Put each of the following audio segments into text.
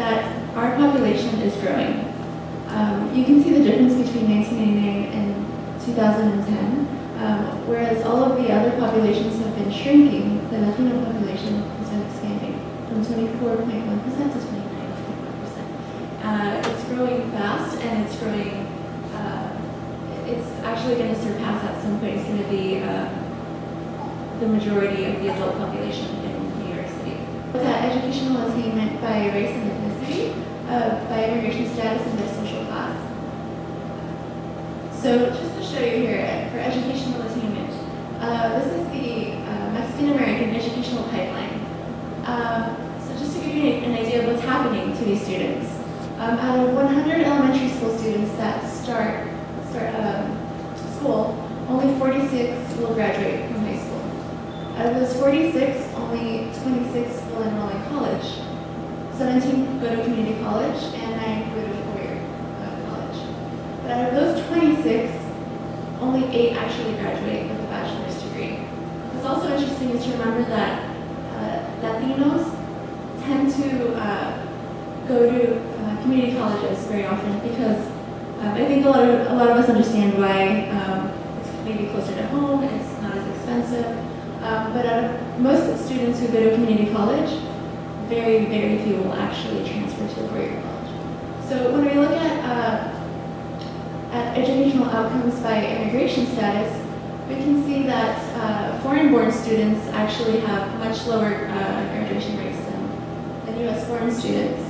that our population is growing. You can see the difference between 1989 and 2010. Whereas all of the other populations have been shrinking, the Latino population has been expanding from 24.1% to 29.1%. It's growing fast, and it's growing, it's actually going to surpass at some point. It's going to be the majority of the adult population in New York City. Look at educational attainment by race and ethnicity, by immigration status, and by social class. So just to show you here, for educational attainment, this is the Mexican-American educational pipeline. So just to give you an idea of what's happening to these students, out of 100 elementary school students that start school, only 46 will graduate from high school. Out of those 46, only 26 will enroll in college. 17 go to community college, and 9 go to four-year college. But out of those 26, only 8 actually graduate with a bachelor's degree. What's also interesting is to remember that Latinos tend to go to community colleges very often because I think a lot of us understand why it's maybe closer to home, it's not as expensive. But out of most students who go to community college, very, very few will actually transfer to a four-year college. So when we look at educational outcomes by immigration status, we can see that foreign-born students actually have much lower graduation rates than U.S.-born students.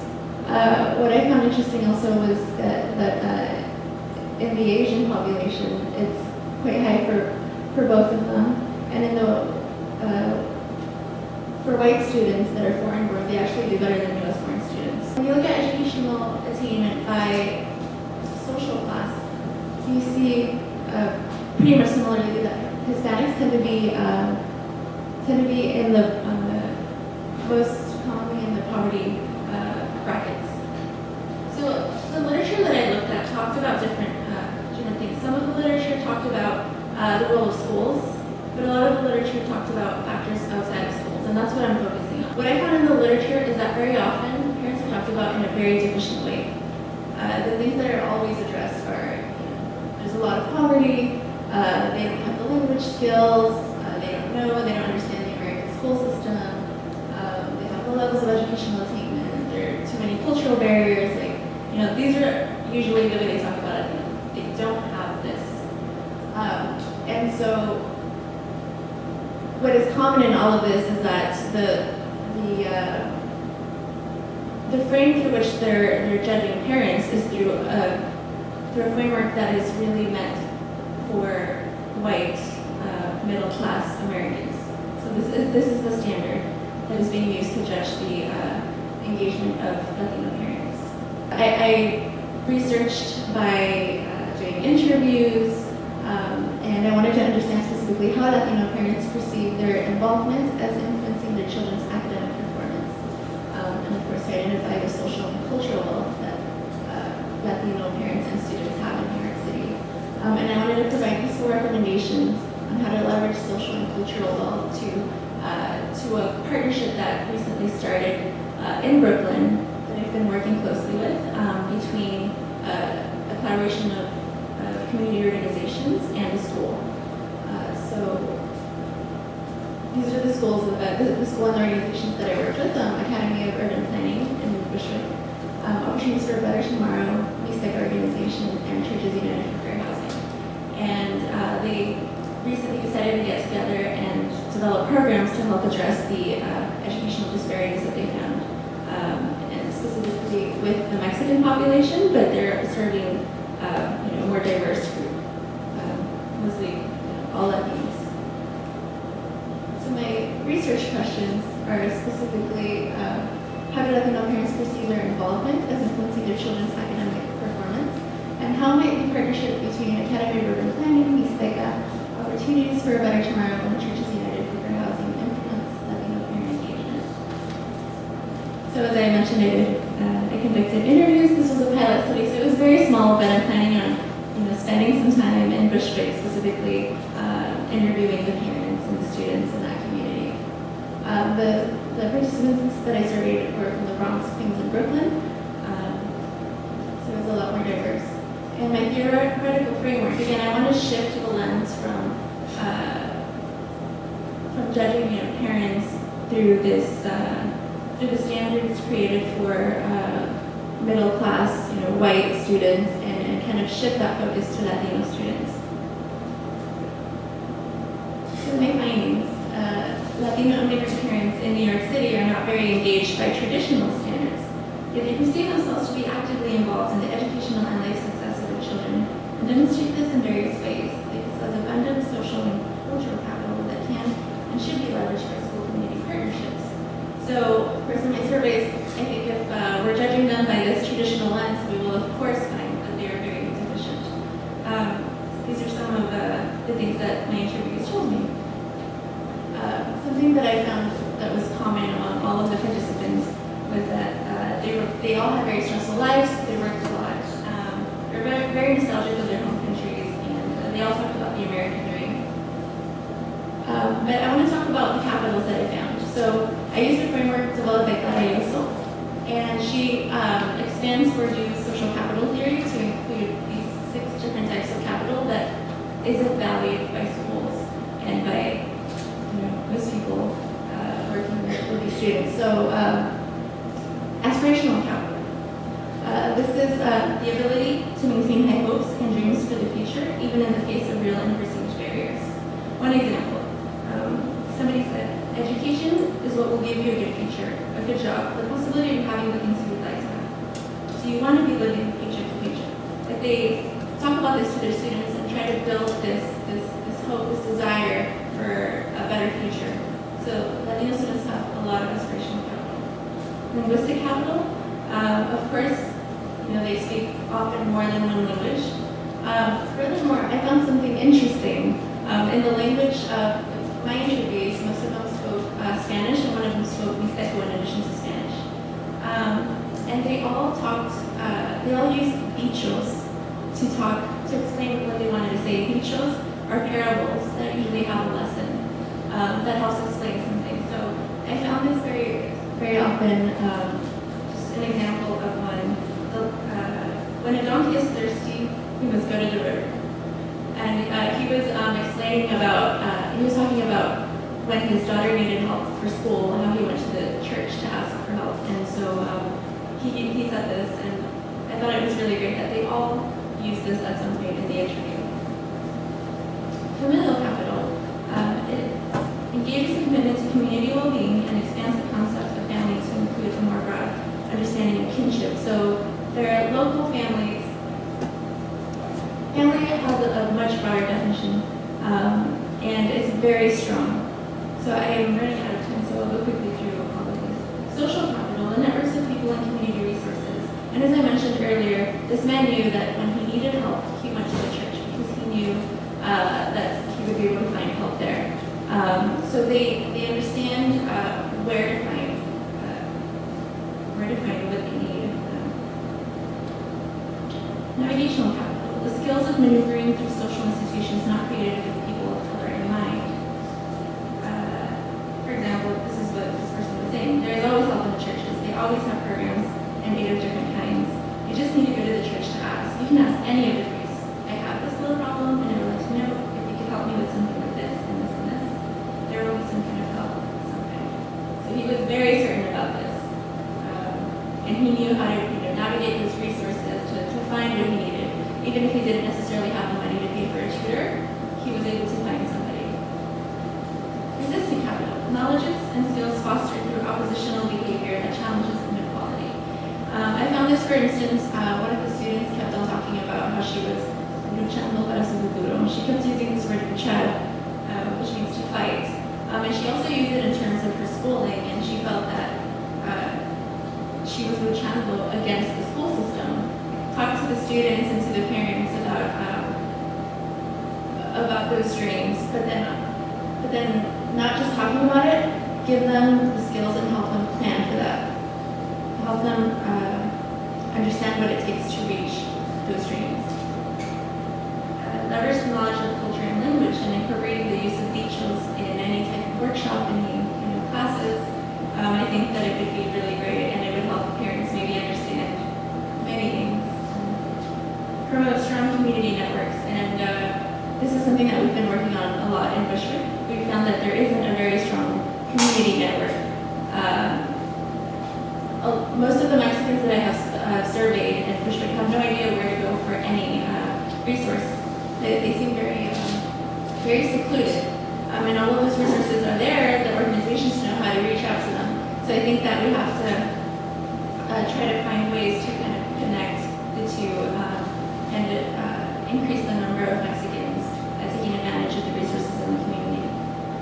What I found interesting also was that in the Asian population, it's quite high for both of them, and in the for white students that are foreign-born, they actually do better than U.S.-born students. When you look at educational attainment by social class, you see pretty much similarly that Hispanics tend to be in the most commonly in the poverty brackets. So the literature that I looked at talked about different things. Some of the literature talked about the role of schools, but a lot of the literature talked about factors outside of schools, and that's what I'm focusing on. What I found in the literature is that very often parents are talked about in a very deficient way. The things that are always addressed are, there's a lot of poverty, they don't have the language skills, they don't know, they don't understand the American school system, they have the levels of educational attainment, there are too many cultural barriers, these are usually the way they talk about it. They don't have this. And so what is common in all of this is that the frame through which they're judging parents is through a framework that is really meant for white middle-class Americans. So this is the standard that is being used to judge the engagement of Latino parents. I researched by doing interviews, and I wanted to understand specifically how Latino parents perceive their involvement as influencing their children's academic performance. And of course, to identify the social and cultural wealth that Latino parents and students have in New York City. And I wanted to provide useful recommendations on how to leverage social and cultural wealth to a partnership that recently started in Brooklyn that I've been working closely with between a collaboration of community organizations and the school. So these are the schools, the school and the organizations that I worked with, Academy of Urban Planning in Bushwick, Opportunities for a Better Tomorrow, MISTEC Organization, and Churches United for Fair Housing. And they recently decided to get together and develop programs to help address the educational disparities that they found, and specifically with the Mexican population, but they're serving a more diverse group, mostly all Latinos. So my research questions are specifically how do Latino parents perceive their involvement as influencing their children's academic performance, and how might the partnership between Academy of Urban Planning, MISTEC, Opportunities for a Better Tomorrow, and Churches United for Fair Housing influence Latino parent engagement. So as I mentioned, I conducted interviews. This was a pilot study, so it was very small, but I'm planning on spending some time in Bushwick specifically interviewing the parents and the students in that community. The participants that I surveyed were from the Bronx, Queens, and Brooklyn, so it was a lot more diverse. And my theoretical framework, again, I want to shift the lens from judging parents through the standards created for middle class, white students, and kind of shift that focus to Latino students. So my findings, Latino immigrant parents in New York City are not very engaged by traditional standards, yet they perceive themselves to be actively involved in the educational and life success of their children, and demonstrate this in various ways. They possess abundant social and cultural capital that can and should be leveraged by school community partnerships. So, of course, in my surveys, I think if we're judging them by this traditional lens, we will of course find that they are very deficient. These are some of the things that my interviews told me. Something that I found that was common among all of the participants was that they all had very stressful lives, they worked a lot, they were very, very nostalgic of their home countries, and they all talked about the American dream. But I want to talk about the capitals that I found. So I used a framework developed by Clara Yoso, and she expands Bourdieu's social capital theory to include these 6 different types of capital that isn't valued by schools and by most people working with these students. So aspirational capital. This is the ability to maintain high hopes and dreams for the future, even in the face of real and perceived barriers. One example, somebody said, education is what will give you a good future, a good job, the possibility of having the things you would like to have. So you want to be living paycheck to paycheck. If they talk about this to their students and try to build this hope, this desire for a better future. So Latino students have a lot of aspirational capital. Linguistic capital, of course, they speak often more than one language. Furthermore, I found something interesting. In the language of my interviews, most of them spoke Spanish, and one of them spoke Mixteco in addition to Spanish. And they all used dichos to explain what they wanted to say. Dichos are parables that usually have a lesson that helps explain something. So I found this very, very often, just an example of one. When a donkey is thirsty, he must go to the river. And he was explaining about, he was talking about when his daughter needed help for school, how he went to the church to ask for help. And so he said this, and I thought it was really great that they all used this at some point in the interview. Familial capital, it engages in commitment to community well-being and expands the concept of family to include a more broad understanding of kinship. So there are local families. Family has a much broader definition, and it's very strong. So I am running out of time, so I'll go quickly through all of these. Social capital, the networks of people and community resources. And as I mentioned earlier, this man knew that when he needed help, he went to the church because he knew that he would be able to find help there. So they understand where to find what they need. Navigational capital, the skills of maneuvering through social institutions not created with people of color in mind. For example, this is what this person was saying. There's always help in the churches. They always have programs and aid of different kinds. You just need to go to the church to ask. You can ask any of the priests. I have this little problem, and I would like to know if you could help me with something like this and this and this. There will be some kind of help someday. So he was very certain about this. And he knew how to navigate those resources to find what he needed. Even if he didn't necessarily have the money to pay for a tutor, he was able to find somebody. Resistant capital, knowledges and skills fostered through oppositional behavior that challenges inequality. I found this, for instance, one of the students kept on talking about how she was luchando para su futuro. She kept using this word luchar, which means to fight. And she also used it in terms of her schooling, and she felt that she was luchando against the school system. Talk to the students and to the parents about those dreams, but then not just talking about it, give them the skills and help them plan for that. Help them understand what it takes to reach those dreams. Leverage the knowledge of culture and language and incorporating the use of dichos in any type of workshop, any classes, promote strong community networks, and this is something that we've been working on a lot in Bushwick. We found that there isn't a very strong community network. Most of the Mexicans that I have surveyed in Bushwick have no idea where to go for any resource. They seem very secluded. And all of those resources are there, the organizations know how to reach out to them. So I think that we have to try to find ways to kind of connect the two and increase the number of Mexicans taking advantage of the resources in the community.